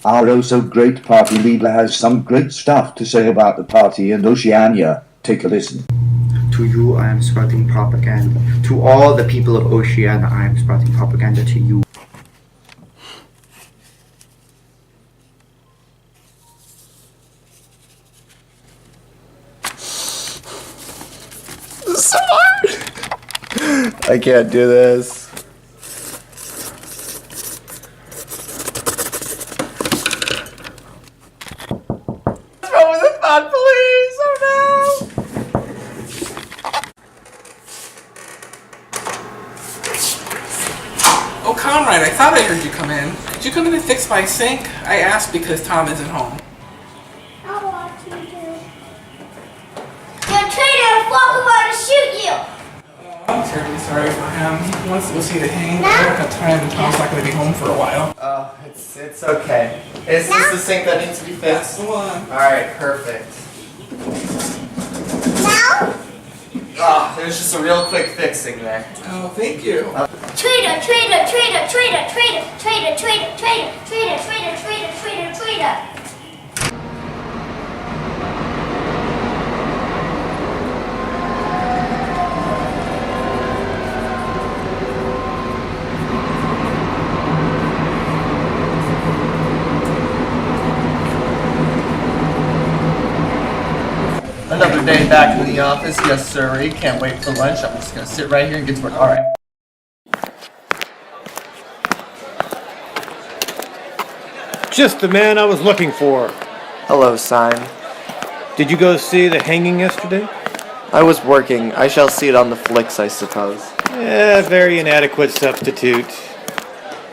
Our also great party leader has some great stuff to say about the party in Oceania. Take a listen. To you, I am sprouting propaganda. To all the people of Oceania, I am sprouting propaganda to you. So hard. I can't do this. What's wrong with the thought, please? Oh no! Oh, Conrad, I thought I heard you come in. Could you come in and fix my sink? I asked because Tom isn't home. I want you to. You're traitor! Walk over to shoot you! I'm terribly sorry for him. He wants to go see the hanging. I don't have time, and Tom's not going to be home for a while. Oh, it's okay. Is this the sink that needs to be fixed? That's the one. Alright, perfect. Now? Ah, there's just a real quick fixing there. Oh, thank you. Traitor! Traitor! Traitor! Traitor! Traitor! Traitor! Traitor! Traitor! Traitor! Traitor! Traitor! Traitor! Traitor! Another day back in the office, yes sir. Can't wait for lunch. I'm just gonna sit right here and get to work. Alright. Just the man I was looking for. Hello, Sign. Did you go see the hanging yesterday? I was working. I shall see it on the flicks, I suppose. Very inadequate substitute.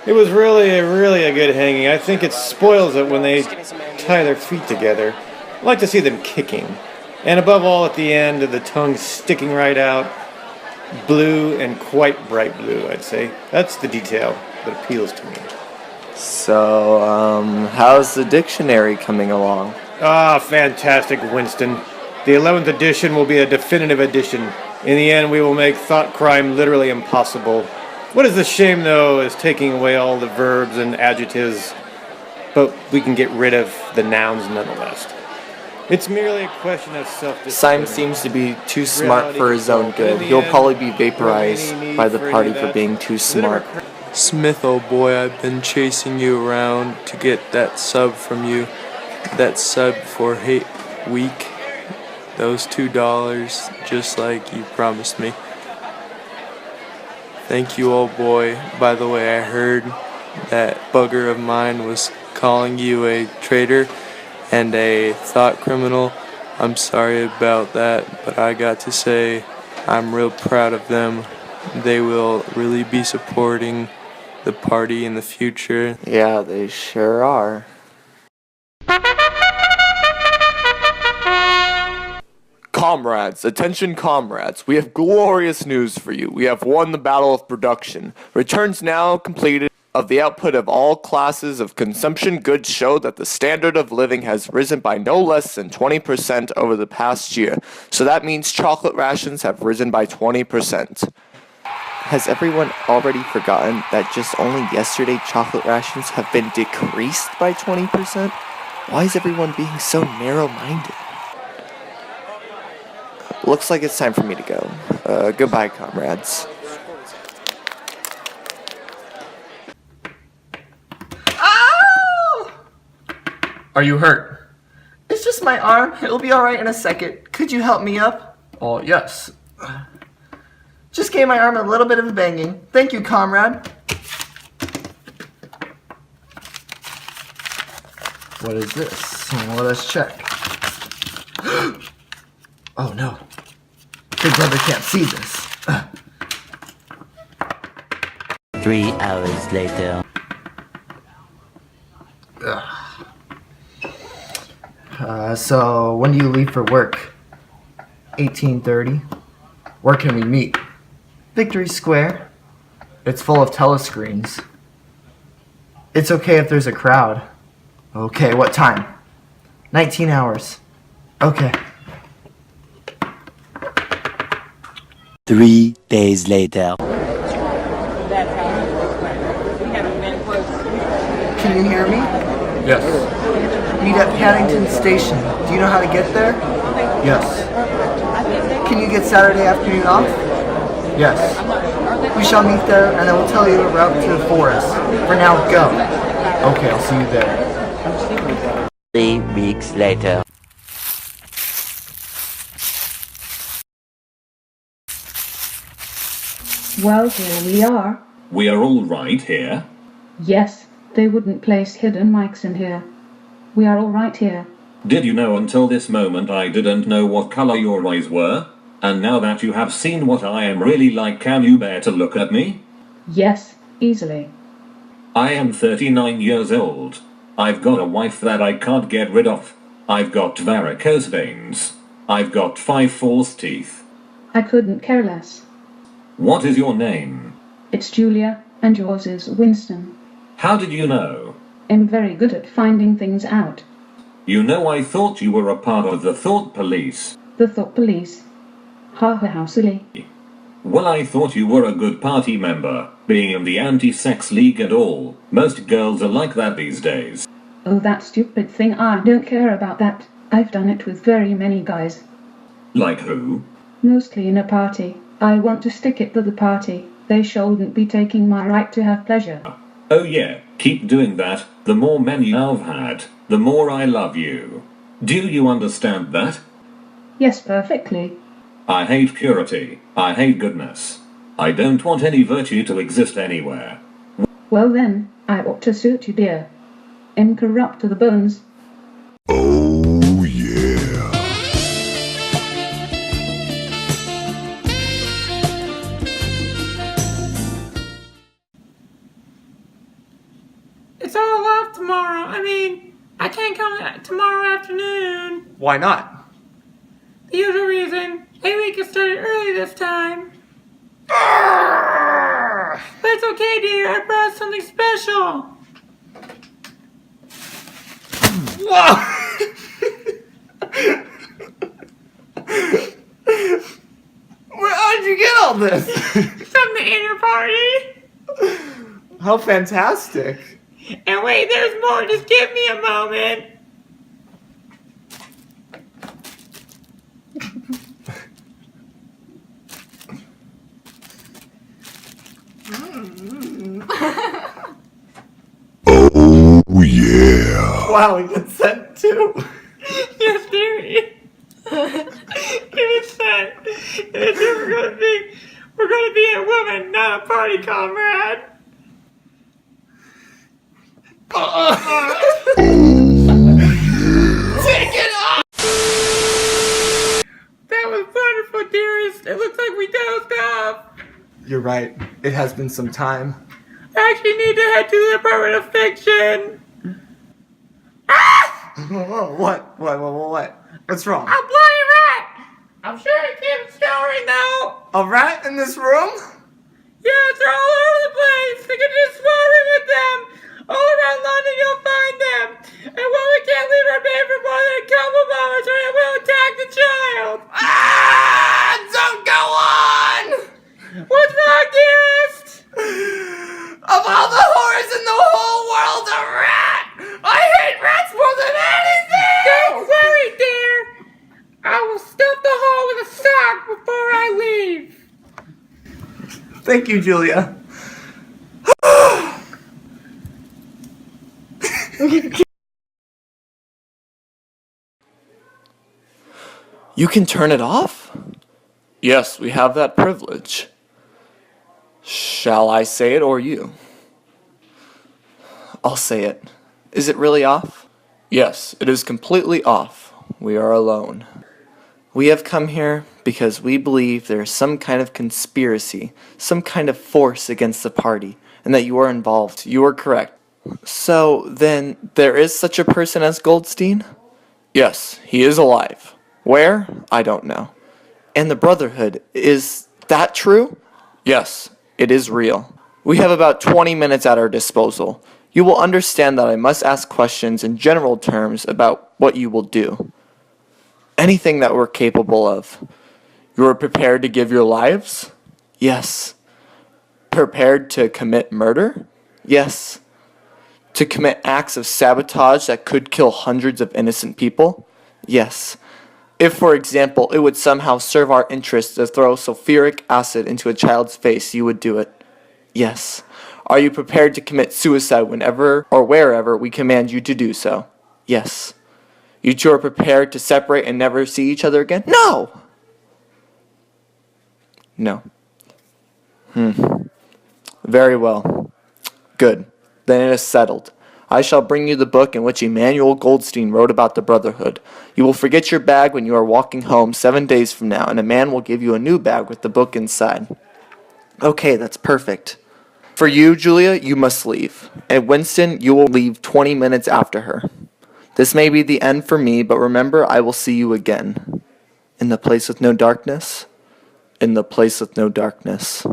It was really a good hanging. I think it spoils it when they tie their feet together. I like to see them kicking. And above all, at the end, the tongue sticking right out. Blue and quite bright blue, I'd say. That's the detail that appeals to me. So, how's the dictionary coming along? Ah, fantastic, Winston. The 11th edition will be a definitive edition. In the end, we will make thought crime literally impossible. What is the shame, though, is taking away all the verbs and adjectives, but we can get rid of the nouns nonetheless. It's merely a question of self-discipline. Syme seems to be too smart for his own good. He'll probably be vaporized by the party for being too smart. Smith, old boy, I've been chasing you around to get that sub from you. That sub for Hate Week. Those $2, just like you promised me. Thank you, old boy. By the way, I heard that bugger of mine was calling you a traitor and a thought criminal. I'm sorry about that, but I got to say I'm real proud of them. They will really be supporting the party in the future. Yeah, they sure are. Comrades, attention comrades, we have glorious news for you. We have won the battle of production. Returns now completed of the output of all classes of consumption goods show that the standard of living has risen by no less than 20% over the past year. So that means chocolate rations have risen by 20%. Has everyone already forgotten that just only yesterday chocolate rations have been decreased by 20%? Why is everyone being so narrow-minded? Looks like it's time for me to go. Goodbye, comrades. Ow! Are you hurt? It's just my arm. It'll be alright in a second. Could you help me up? Oh, yes. Just gave my arm a little bit of a banging. Thank you, comrade. What is this? Well, let's check. Oh no. Big brother can't see this. 3 hours later. So when do you leave for work? 18:30. Where can we meet? Victory Square. It's full of telescreens. It's okay if there's a crowd. Okay, what time? 19 hours. Okay. 3 days later. Can you hear me? Yes. Meet at Paddington Station. Do you know how to get there? Yes. Can you get Saturday afternoon off? Yes. We shall meet there, and I will tell you the route to the forest. For now, go. Okay, I'll see you there. 3 weeks later. Well, here we are. We are all right here. Yes, they wouldn't place hidden mics in here. We are all right here. Did you know until this moment I didn't know what color your eyes were? And now that you have seen what I am really like, can you bear to look at me? Yes, easily. I am 39 years old. I've got a wife that I can't get rid of. I've got varicose veins. I've got 5 false teeth. I couldn't care less. What is your name? It's Julia, and yours is Winston. How did you know? I'm very good at finding things out. You know, I thought you were a part of the Thought Police. The Thought Police. Ha ha, how silly. Well, I thought you were a good party member, being in the anti-sex league and all. Most girls are like that these days. Oh, that stupid thing, I don't care about that. I've done it with very many guys. Like who? Mostly in a party. I want to stick it to the party. They shouldn't be taking my right to have pleasure. Oh yeah, keep doing that. The more men you've had, the more I love you. Do you understand that? Yes, perfectly. I hate purity. I hate goodness. I don't want any virtue to exist anywhere. Well then, I ought to suit you, dear. Incorrupt to the bones. Oh yeah. It's all off tomorrow. I mean, I can't come tomorrow afternoon. Why not? The usual reason. A-Week has started early this time. But it's okay, dear. I brought something special. Whoa! How did you get all this? From the inner party. How fantastic. And wait, there's more. Just give me a moment. Oh yeah. Wow, we got sent too. Yes, dearie. Give it that. It's we're gonna be a woman, not a party comrade. Take it off! That was wonderful, dearest. It looks like we dozed off. You're right. It has been some time. I actually need to head to the Department of Fiction. What? What's wrong? A bloody rat! I'm sure it keeps going though. A rat in this room? Yeah, they're all over the place. You can just swarming with them. All around London you'll find them. And while we can't leave our baby for more than a couple moments, or it will attack the child. Ah! Don't go on! What's wrong, dearest? Of all the horrors in the whole world, a rat! I hate rats more than anything! Don't worry, dear. I will stuff the hole with a sock before I leave. Thank you, Julia. You can turn it off? Yes, we have that privilege. Shall I say it or you? I'll say it. Is it really off? Yes, it is completely off. We are alone. We have come here because we believe there is some kind of conspiracy, some kind of force against the party, and that you are involved. You are correct. So, then, there is such a person as Goldstein? Yes, he is alive. Where? I don't know. And the Brotherhood, is that true? Yes, it is real. We have about 20 minutes at our disposal. You will understand that I must ask questions in general terms about what you will do. Anything that we're capable of. You are prepared to give your lives? Yes. Prepared to commit murder? Yes. To commit acts of sabotage that could kill hundreds of innocent people? Yes. If, for example, it would somehow serve our interests to throw sulfuric acid into a child's face, you would do it? Yes. Are you prepared to commit suicide whenever or wherever we command you to do so? Yes. You two are prepared to separate and never see each other again? No! No. Very well. Good. Then it is settled. I shall bring you the book in which Emmanuel Goldstein wrote about the Brotherhood. You will forget your bag when you are walking home 7 days from now, and a man will give you a new bag with the book inside. Okay, that's perfect. For you, Julia, you must leave. And Winston, you will leave 20 minutes after her. This may be the end for me, but remember, I will see you again. In the place with no darkness? In the place with no darkness.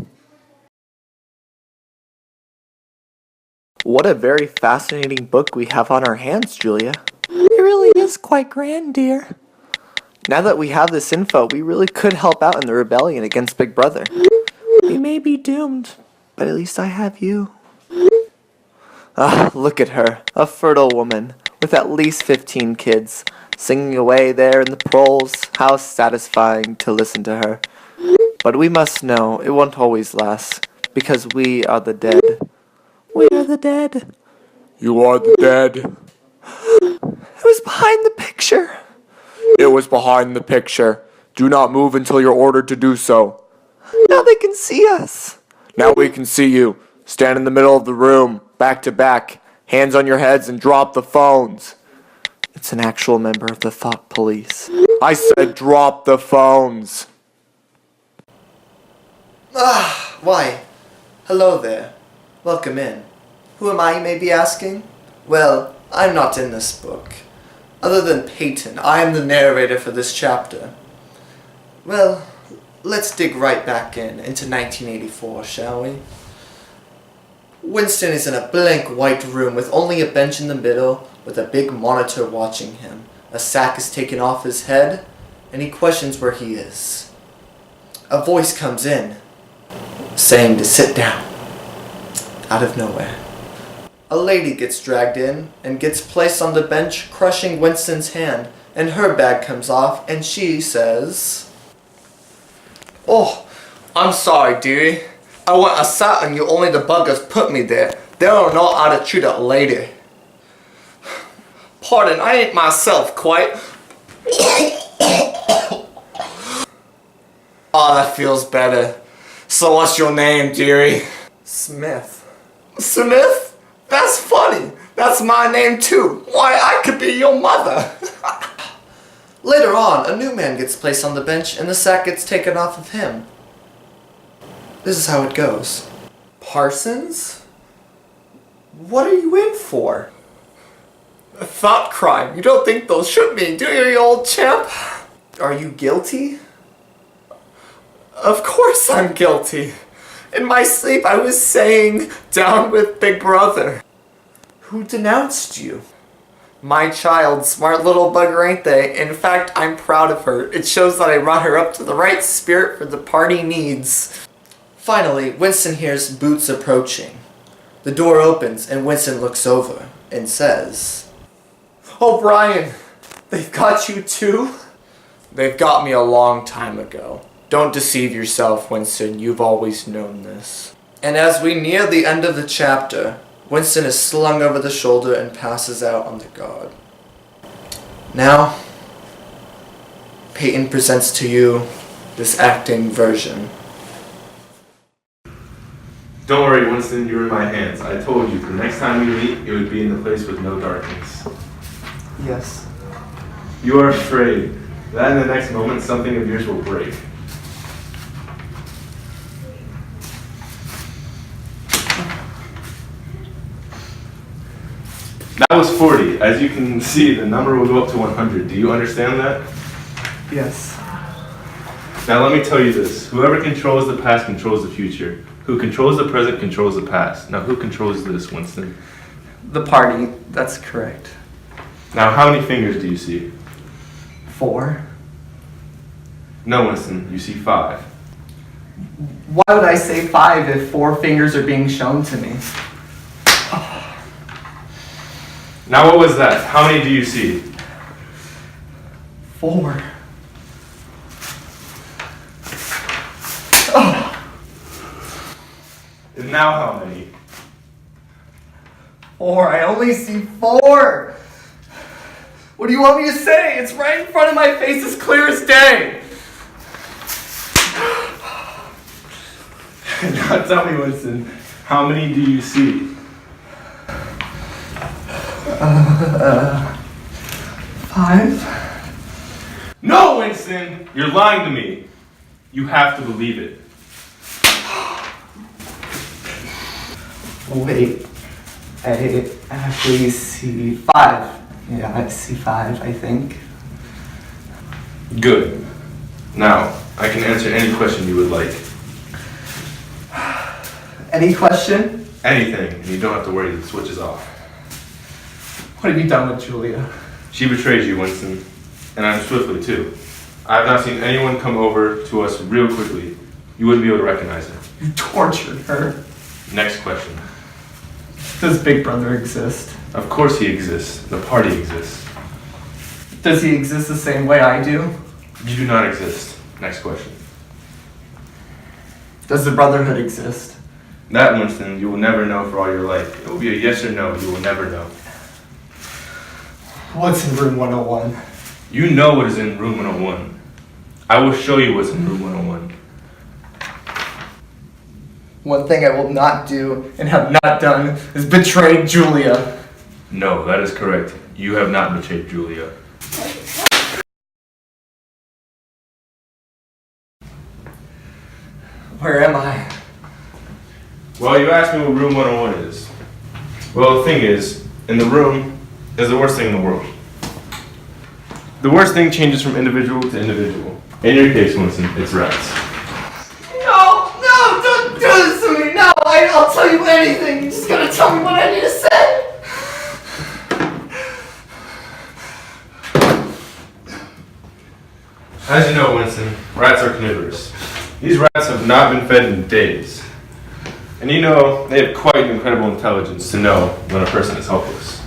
What a very fascinating book we have on our hands, Julia. It really is quite grand, dear. Now that we have this info, we really could help out in the rebellion against Big Brother. We may be doomed, but at least I have you. Ah, look at her, a fertile woman, with at least 15 kids, singing away there in the proles. How satisfying to listen to her. But we must know it won't always last, because we are the dead. We are the dead. You are the dead. It was behind the picture. It was behind the picture. Do not move until you're ordered to do so. Now they can see us. Now we can see you. Stand in the middle of the room, back to back, hands on your heads and drop the phones. It's an actual member of the Thought Police. I said drop the phones. Ah, why? Hello there. Welcome in. Who am I, you may be asking? Well, I'm not in this book. Other than Peyton, I am the narrator for this chapter. Well, let's dig right back into 1984, shall we? Winston is in a blank white room with only a bench in the middle with a big monitor watching him. A sack is taken off his head, and he questions where he is. A voice comes in, saying to sit down. Out of nowhere. A lady gets dragged in and gets placed on the bench, crushing Winston's hand, and her bag comes off, and she says, "Oh, I'm sorry, dearie. I went a sat and you only the buggers put me there. They don't know how to treat a lady. Pardon, I ain't myself quite." Oh, that feels better. So what's your name, dearie? Smith. Smith? That's funny. That's my name too. Why, I could be your mother. Later on, a new man gets placed on the bench and the sack gets taken off of him. This is how it goes. Parsons? What are you in for? A thought crime. You don't think they'll shoot me, do you, you old champ? Are you guilty? Of course I'm guilty. In my sleep I was saying, down with Big Brother. Who denounced you? My child, smart little bugger, ain't they? In fact, I'm proud of her. It shows that I brought her up to the right spirit for the party needs. Finally, Winston hears boots approaching. The door opens and Winston looks over and says, "Oh, Brian, they've got you too?" "They've got me a long time ago. Don't deceive yourself, Winston. You've always known this." And as we near the end of the chapter, Winston is slung over the shoulder and passes out on the guard. Now, Peyton presents to you this acting version. Don't worry, Winston, you're in my hands. I told you, the next time we meet, it would be in the place with no darkness. Yes. You are afraid that in the next moment, something of yours will break. That was 40. As you can see, the number will go up to 100. Do you understand that? Yes. Now let me tell you this. Whoever controls the past controls the future. Who controls the present controls the past. Now who controls this, Winston? The party, that's correct. Now how many fingers do you see? 4. No, Winston, you see 5. Why would I say 5 if 4 fingers are being shown to me? Now what was that? How many do you see? 4. Oh. And now how many? 4. I only see 4. What do you want me to say? It's right in front of my face, as clear as day. Now tell me, Winston, how many do you see? 5. No, Winston! You're lying to me. You have to believe it. Wait. I actually see 5. Yeah, I see 5, I think. Good. Now, I can answer any question you would like. Any question? Anything, and you don't have to worry, the switch is off. What have you done with Julia? She betrayed you, Winston. And I'm swiftly, too. I have not seen anyone come over to us real quickly. You wouldn't be able to recognize her. You tortured her. Next question. Does Big Brother exist? Of course he exists. The party exists. Does he exist the same way I do? You do not exist. Next question. Does the Brotherhood exist? That, Winston, you will never know for all your life. It will be a yes or no. You will never know. What's in room 101? You know what is in room 101. I will show you what's in room 101. One thing I will not do and have not done is betray Julia. No, that is correct. You have not betrayed Julia. Where am I? Well, you asked me what room 101 is. Well, the thing is, in the room is the worst thing in the world. The worst thing changes from individual to individual. In your case, Winston, it's rats. No, don't do this to me. No, I'll tell you anything. You just gotta tell me what I need to say. As you know, Winston, rats are carnivorous. These rats have not been fed in days. And you know, they have quite incredible intelligence to know when a person is helpless.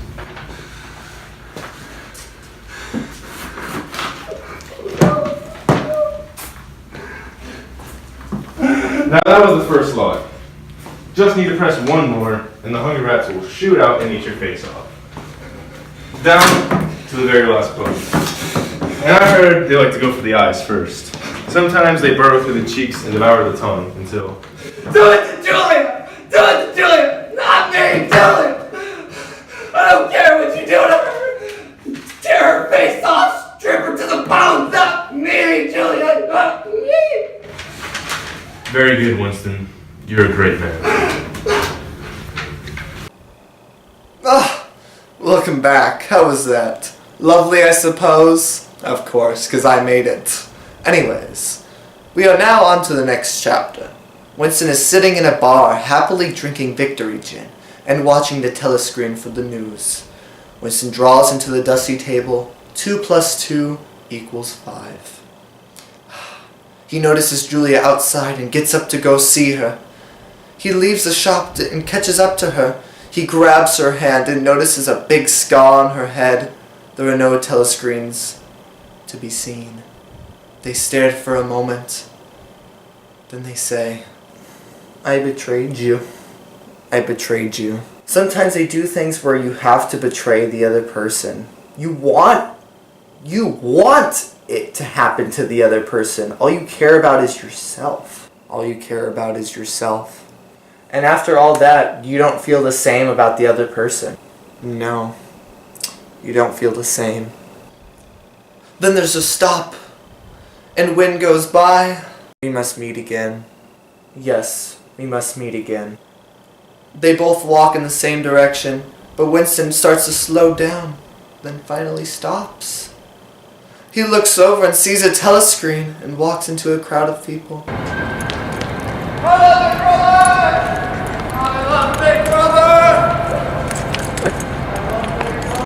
Now that was the first log. Just need to press one more, and the hungry rats will shoot out and eat your face off. Down to the very last bone. And I heard they like to go for the eyes first. Sometimes they burrow through the cheeks and devour the tongue until... Do it to Julia! Do it to Julia! Not me! Do it! I don't care what you do to her! Tear her face off! Strip her to the bone! Not me, Julia! Not me! Very good, Winston. You're a great man. Welcome back. How was that? Lovely, I suppose? Of course, because I made it. Anyways, we are now on to the next chapter. Winston is sitting in a bar, happily drinking Victory Gin and watching the telescreen for the news. Winston draws into the dusty table. 2 + 2 = 5. He notices Julia outside and gets up to go see her. He leaves the shop and catches up to her. He grabs her hand and notices a big scar on her head. There are no telescreens to be seen. They stared for a moment. Then they say, I betrayed you. I betrayed you. Sometimes they do things where you have to betray the other person. You want it to happen to the other person. All you care about is yourself. All you care about is yourself. And after all that, you don't feel the same about the other person. No, you don't feel the same. Then there's a stop. And wind goes by. We must meet again. Yes, we must meet again. They both walk in the same direction, but Winston starts to slow down, then finally stops. He looks over and sees a telescreen and walks into a crowd of people.